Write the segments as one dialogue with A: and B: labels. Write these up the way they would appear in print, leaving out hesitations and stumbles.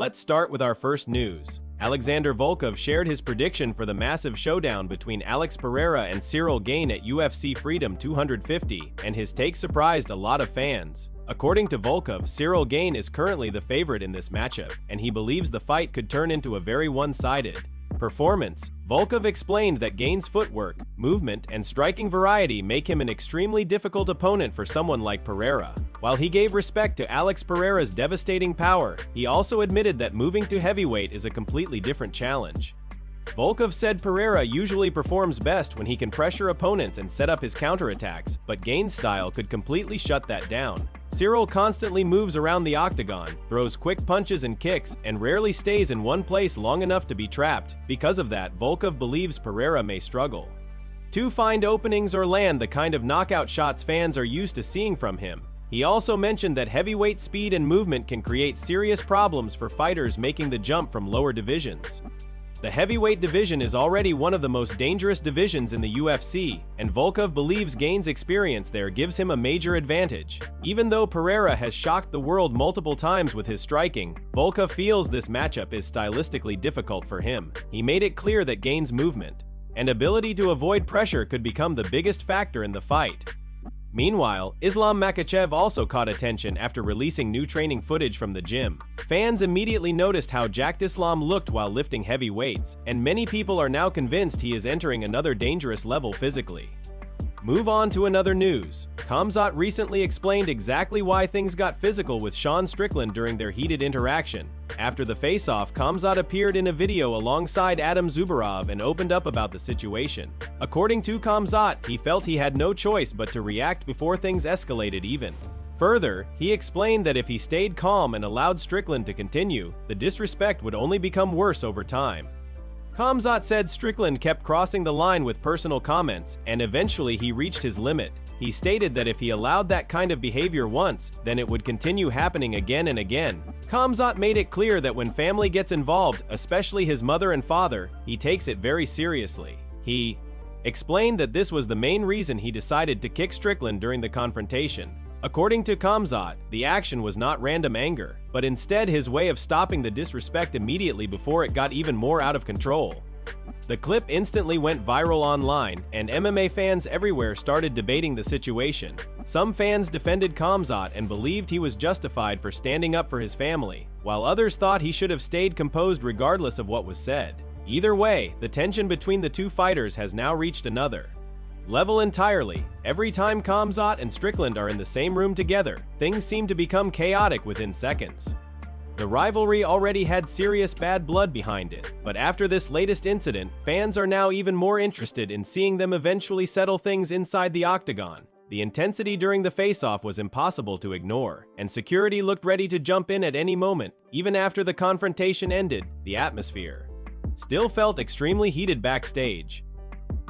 A: Let's start with our first news. Alexander Volkov shared his prediction for the massive showdown between Alex Pereira and Gane at UFC Freedom 250, and his take surprised a lot of fans. According to Volkov, Gane is currently the favorite in this matchup, and he believes the fight could turn into a very one-sided performance. Volkov explained that Gane's footwork, movement, and striking variety make him an extremely difficult opponent for someone like Pereira. While he gave respect to Alex Pereira's devastating power, he also admitted that moving to heavyweight is a completely different challenge. Volkov said Pereira usually performs best when he can pressure opponents and set up his counterattacks, but Gane's style could completely shut that down. Cyril constantly moves around the octagon, throws quick punches and kicks, and rarely stays in one place long enough to be trapped. Because of that, Volkov believes Pereira may struggle to find openings or land the kind of knockout shots fans are used to seeing from him. He also mentioned that heavyweight speed and movement can create serious problems for fighters making the jump from lower divisions. The heavyweight division is already one of the most dangerous divisions in the UFC, and Volkov believes Gane's experience there gives him a major advantage. Even though Pereira has shocked the world multiple times with his striking, Volkov feels this matchup is stylistically difficult for him. He made it clear that Gane's movement and ability to avoid pressure could become the biggest factor in the fight. Meanwhile, Islam Makhachev also caught attention after releasing new training footage from the gym. Fans immediately noticed how jacked Islam looked while lifting heavy weights, and many people are now convinced he is entering another dangerous level physically. Move on to another news. Khamzat recently explained exactly why things got physical with Strickland during their heated interaction. After the face-off, Khamzat appeared in a video alongside Adam Zubarov and opened up about the situation. According to Khamzat, he felt he had no choice but to react before things escalated even further. He explained that if he stayed calm and allowed Strickland to continue, the disrespect would only become worse over time. Khamzat said Strickland kept crossing the line with personal comments, and eventually he reached his limit. He stated that if he allowed that kind of behavior once, then it would continue happening again and again. Khamzat made it clear that when family gets involved, especially his mother and father, he takes it very seriously. He explained that this was the main reason he decided to kick Strickland during the confrontation. According to Khamzat, the action was not random anger, but instead his way of stopping the disrespect immediately before it got even more out of control. The clip instantly went viral online, and MMA fans everywhere started debating the situation. Some fans defended Khamzat and believed he was justified for standing up for his family, while others thought he should have stayed composed regardless of what was said. Either way, the tension between the two fighters has now reached another level entirely. Every time Khamzat and Strickland are in the same room together, things seem to become chaotic within seconds. The rivalry already had serious bad blood behind it, but after this latest incident, fans are now even more interested in seeing them eventually settle things inside the octagon. The intensity during the face-off was impossible to ignore, and security looked ready to jump in at any moment. Even after the confrontation ended, the atmosphere still felt extremely heated backstage.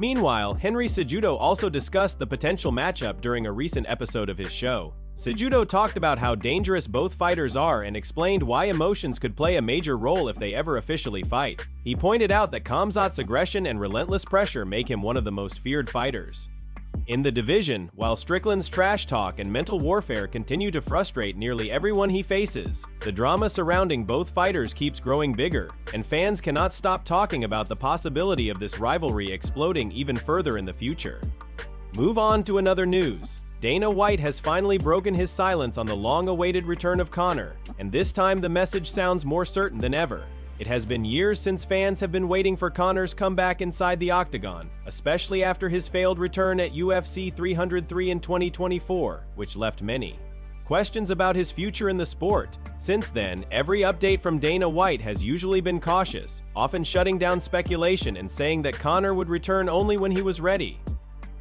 A: Meanwhile, Cejudo also discussed the potential matchup during a recent episode of his show. Cejudo talked about how dangerous both fighters are and explained why emotions could play a major role if they ever officially fight. He pointed out that Khamzat's aggression and relentless pressure make him one of the most feared fighters in the division, while Strickland's trash talk and mental warfare continue to frustrate nearly everyone he faces. The drama surrounding both fighters keeps growing bigger, and fans cannot stop talking about the possibility of this rivalry exploding even further in the future. Move on to another news. Dana White has finally broken his silence on the long-awaited return of Conor, and this time the message sounds more certain than ever. It has been years since fans have been waiting for Conor's comeback inside the octagon, especially after his failed return at UFC 303 in 2024, which left many questions about his future in the sport. Since then, every update from Dana White has usually been cautious, often shutting down speculation and saying that Conor would return only when he was ready.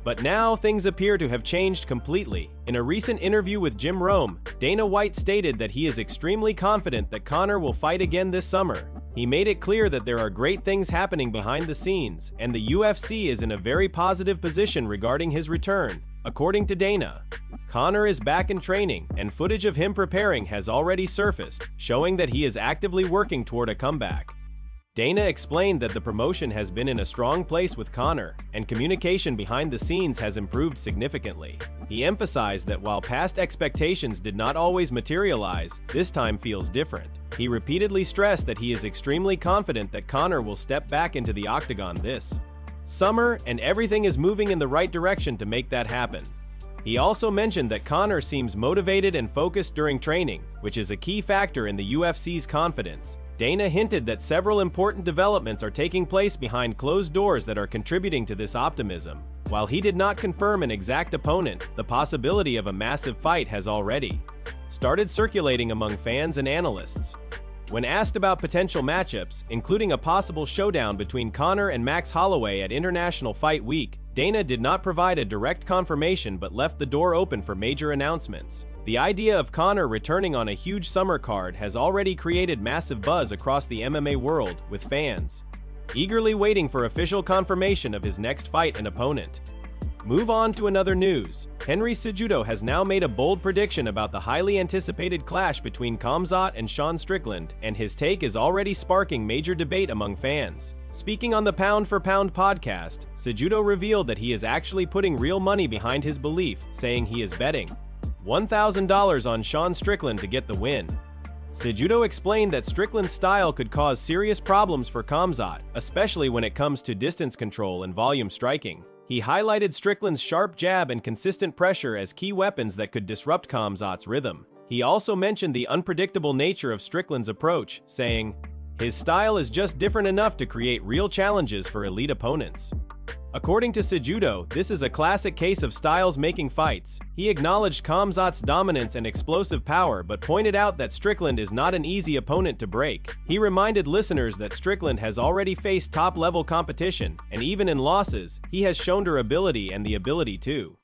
A: But now things appear to have changed completely. In a recent interview with Jim Rome, Dana White stated that he is extremely confident that Conor will fight again this summer. He made it clear that there are great things happening behind the scenes, and the UFC is in a very positive position regarding his return. According to Dana, Conor is back in training, and footage of him preparing has already surfaced, showing that he is actively working toward a comeback. Dana explained that the promotion has been in a strong place with Conor, and communication behind the scenes has improved significantly. He emphasized that while past expectations did not always materialize, this time feels different. He repeatedly stressed that he is extremely confident that Conor will step back into the octagon this summer, and everything is moving in the right direction to make that happen. He also mentioned that Conor seems motivated and focused during training, which is a key factor in the UFC's confidence. Dana hinted that several important developments are taking place behind closed doors that are contributing to this optimism. While he did not confirm an exact opponent, the possibility of a massive fight has already started circulating among fans and analysts. When asked about potential matchups, including a possible showdown between Conor and Max Holloway at International Fight Week, Dana did not provide a direct confirmation but left the door open for major announcements. The idea of Conor returning on a huge summer card has already created massive buzz across the MMA world, with fans eagerly waiting for official confirmation of his next fight and opponent. Move on to another news. Henry Cejudo has now made a bold prediction about the highly anticipated clash between Khamzat and Sean Strickland, and his take is already sparking major debate among fans. Speaking on the Pound for Pound podcast, Cejudo revealed that he is actually putting real money behind his belief, saying he is betting $1,000 on Sean Strickland to get the win. Cejudo explained that Strickland's style could cause serious problems for Khamzat, especially when it comes to distance control and volume striking. He highlighted Strickland's sharp jab and consistent pressure as key weapons that could disrupt Khamzat's rhythm. He also mentioned the unpredictable nature of Strickland's approach, saying, "His style is just different enough to create real challenges for elite opponents." According to Cejudo, this is a classic case of styles making fights. He acknowledged Khamzat's dominance and explosive power but pointed out that Strickland is not an easy opponent to break. He reminded listeners that Strickland has already faced top-level competition, and even in losses, he has shown durability and the ability to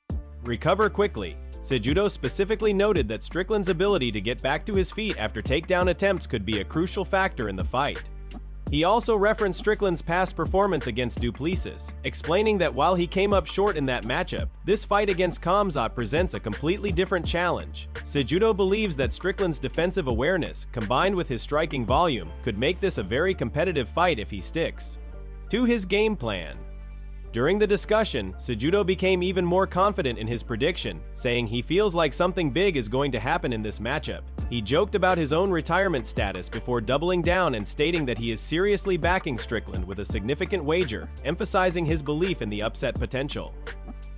A: recover quickly. Cejudo specifically noted that Strickland's ability to get back to his feet after takedown attempts could be a crucial factor in the fight. He also referenced Strickland's past performance against Du Plessis, explaining that while he came up short in that matchup, this fight against Khamzat presents a completely different challenge. Cejudo believes that Strickland's defensive awareness, combined with his striking volume, could make this a very competitive fight if he sticks to his game plan. During the discussion, Cejudo became even more confident in his prediction, saying he feels like something big is going to happen in this matchup. He joked about his own retirement status before doubling down and stating that he is seriously backing Strickland with a significant wager, emphasizing his belief in the upset potential.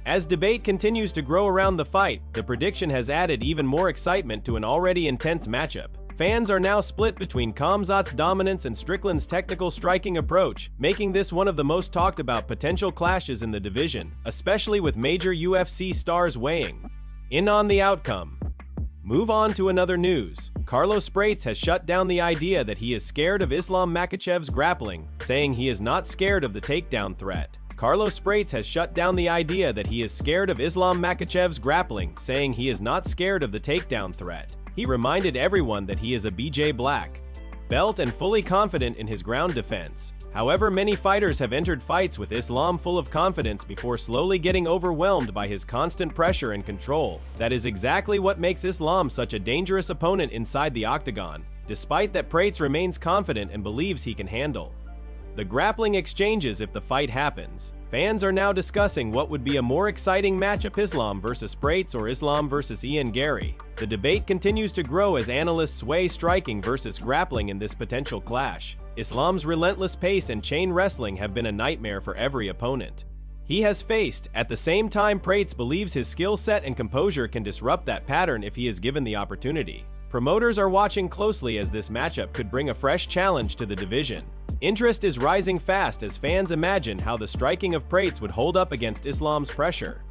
A: As debate continues to grow around the fight, the prediction has added even more excitement to an already intense matchup. Fans are now split between Khamzat's dominance and Strickland's technical striking approach, making this one of the most talked about potential clashes in the division, especially with major UFC stars weighing in on the outcome. Move on to another news. Carlos Prates has shut down the idea that he is scared of Islam Makhachev's grappling, saying he is not scared of the takedown threat. Carlos Prates has shut down the idea that he is scared of Islam Makhachev's grappling, saying he is not scared of the takedown threat. He reminded everyone that he is a BJ black belt and fully confident in his ground defense. However, many fighters have entered fights with Islam full of confidence before slowly getting overwhelmed by his constant pressure and control. That is exactly what makes Islam such a dangerous opponent inside the octagon, despite that Prates remains confident and believes he can handle the grappling exchanges if the fight happens. Fans are now discussing what would be a more exciting matchup, Islam versus Prates or Islam versus Ian Gary. The debate continues to grow as analysts weigh striking versus grappling in this potential clash. Islam's relentless pace and chain wrestling have been a nightmare for every opponent he has faced. At the same time, Prates believes his skill set and composure can disrupt that pattern if he is given the opportunity. Promoters are watching closely as this matchup could bring a fresh challenge to the division. Interest is rising fast as fans imagine how the striking of Prates would hold up against Islam's pressure.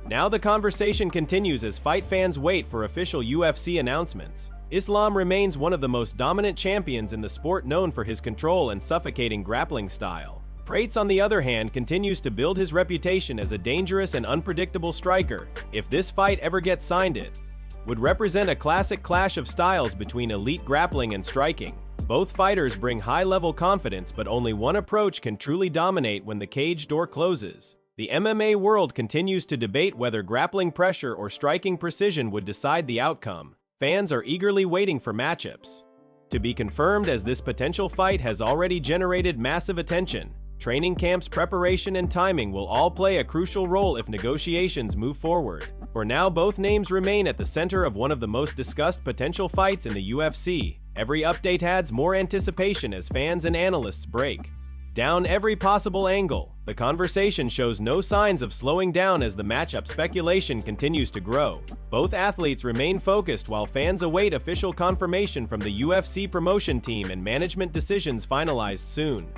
A: Now the conversation continues as fight fans wait for official UFC announcements. Islam remains one of the most dominant champions in the sport, known for his control and suffocating grappling style. Prates, on the other hand, continues to build his reputation as a dangerous and unpredictable striker. If this fight ever gets signed, it would represent a classic clash of styles between elite grappling and striking. Both fighters bring high-level confidence, but only one approach can truly dominate when the cage door closes. The MMA world continues to debate whether grappling pressure or striking precision would decide the outcome. Fans are eagerly waiting for matchups to be confirmed as this potential fight has already generated massive attention. Training camps, preparation, and timing will all play a crucial role if negotiations move forward. For now, both names remain at the center of one of the most discussed potential fights in the UFC. Every update adds more anticipation as fans and analysts break down every possible angle. The conversation shows no signs of slowing down as the matchup speculation continues to grow. Both athletes remain focused while fans await official confirmation from the UFC promotion team and management decisions finalized soon.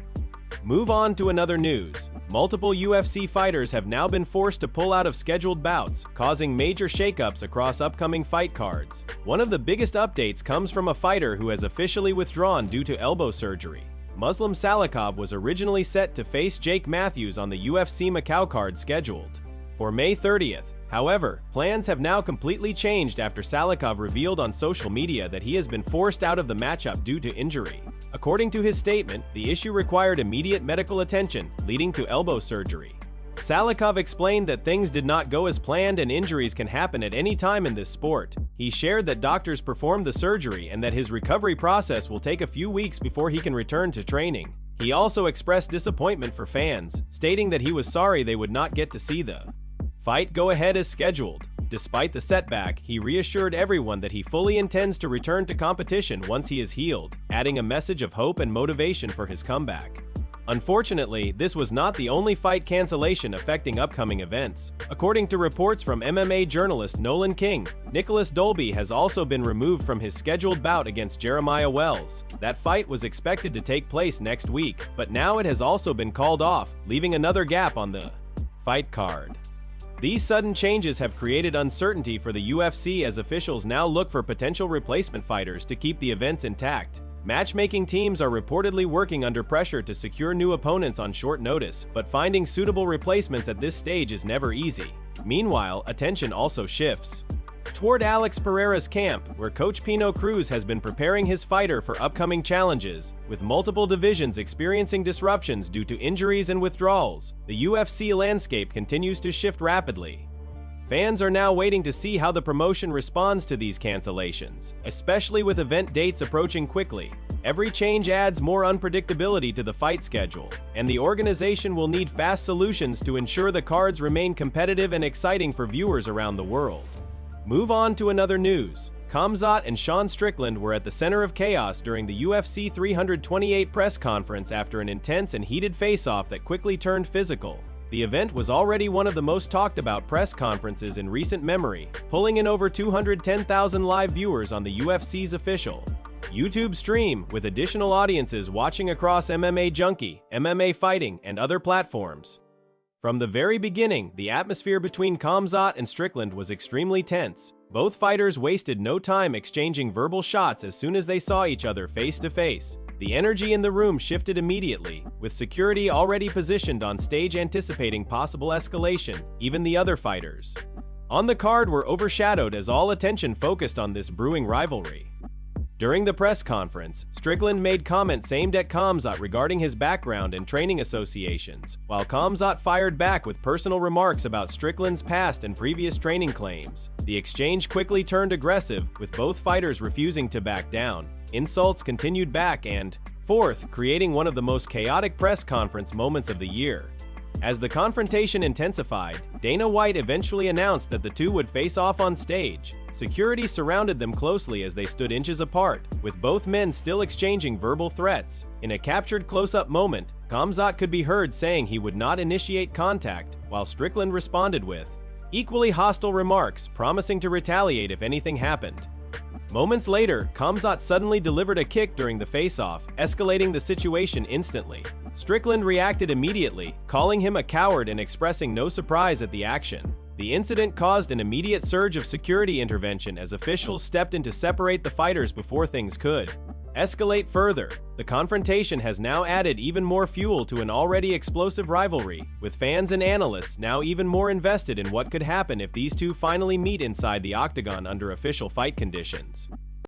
A: Move on to another news. Multiple UFC fighters have now been forced to pull out of scheduled bouts, causing major shakeups across upcoming fight cards. One of the biggest updates comes from a fighter who has officially withdrawn due to elbow surgery. Islam Makhachev was originally set to face Jake Matthews on the UFC Macau card scheduled for May 30th. However, plans have now completely changed after Makhachev revealed on social media that he has been forced out of the matchup due to injury. According to his statement, the issue required immediate medical attention, leading to elbow surgery. Makhachev explained that things did not go as planned and injuries can happen at any time in this sport. He shared that doctors performed the surgery and that his recovery process will take a few weeks before he can return to training. He also expressed disappointment for fans, stating that he was sorry they would not get to see the fight go ahead as scheduled. Despite the setback, he reassured everyone that he fully intends to return to competition once he is healed, adding a message of hope and motivation for his comeback. Unfortunately, this was not the only fight cancellation affecting upcoming events. According to reports from MMA journalist Nolan King, Nicholas Dolby has also been removed from his scheduled bout against Jeremiah Wells. That fight was expected to take place next week, but now it has also been called off, leaving another gap on the fight card. These sudden changes have created uncertainty for the UFC as officials now look for potential replacement fighters to keep the events intact. Matchmaking teams are reportedly working under pressure to secure new opponents on short notice, but finding suitable replacements at this stage is never easy. Meanwhile, attention also shifts toward Alex Pereira's camp, where Coach Pino Cruz has been preparing his fighter for upcoming challenges. With multiple divisions experiencing disruptions due to injuries and withdrawals, the UFC landscape continues to shift rapidly. Fans are now waiting to see how the promotion responds to these cancellations, especially with event dates approaching quickly. Every change adds more unpredictability to the fight schedule, and the organization will need fast solutions to ensure the cards remain competitive and exciting for viewers around the world. Move on to another news. Khamzat and Sean Strickland were at the center of chaos during the UFC 328 press conference after an intense and heated face-off that quickly turned physical. The event was already one of the most talked about press conferences in recent memory, pulling in over 210,000 live viewers on the UFC's official YouTube stream, with additional audiences watching across MMA Junkie, MMA Fighting, and other platforms. From the very beginning, the atmosphere between Khamzat and Strickland was extremely tense. Both fighters wasted no time exchanging verbal shots as soon as they saw each other face to face. The energy in the room shifted immediately, with security already positioned on stage anticipating possible escalation. Even the other fighters on the card were overshadowed as all attention focused on this brewing rivalry. During the press conference, Strickland made comments aimed at Khamzat regarding his background and training associations, while Khamzat fired back with personal remarks about Strickland's past and previous training claims. The exchange quickly turned aggressive, with both fighters refusing to back down. Insults continued back and forth, creating one of the most chaotic press conference moments of the year. As the confrontation intensified, Dana White eventually announced that the two would face off on stage. Security surrounded them closely as they stood inches apart, with both men still exchanging verbal threats. In a captured close-up moment, Khamzat could be heard saying he would not initiate contact, while Strickland responded with equally hostile remarks, promising to retaliate if anything happened. Moments later, Khamzat suddenly delivered a kick during the face-off, escalating the situation instantly. Strickland reacted immediately, calling him a coward and expressing no surprise at the action. The incident caused an immediate surge of security intervention as officials stepped in to separate the fighters before things could escalate further. The confrontation has now added even more fuel to an already explosive rivalry, with fans and analysts now even more invested in what could happen if these two finally meet inside the octagon under official fight conditions.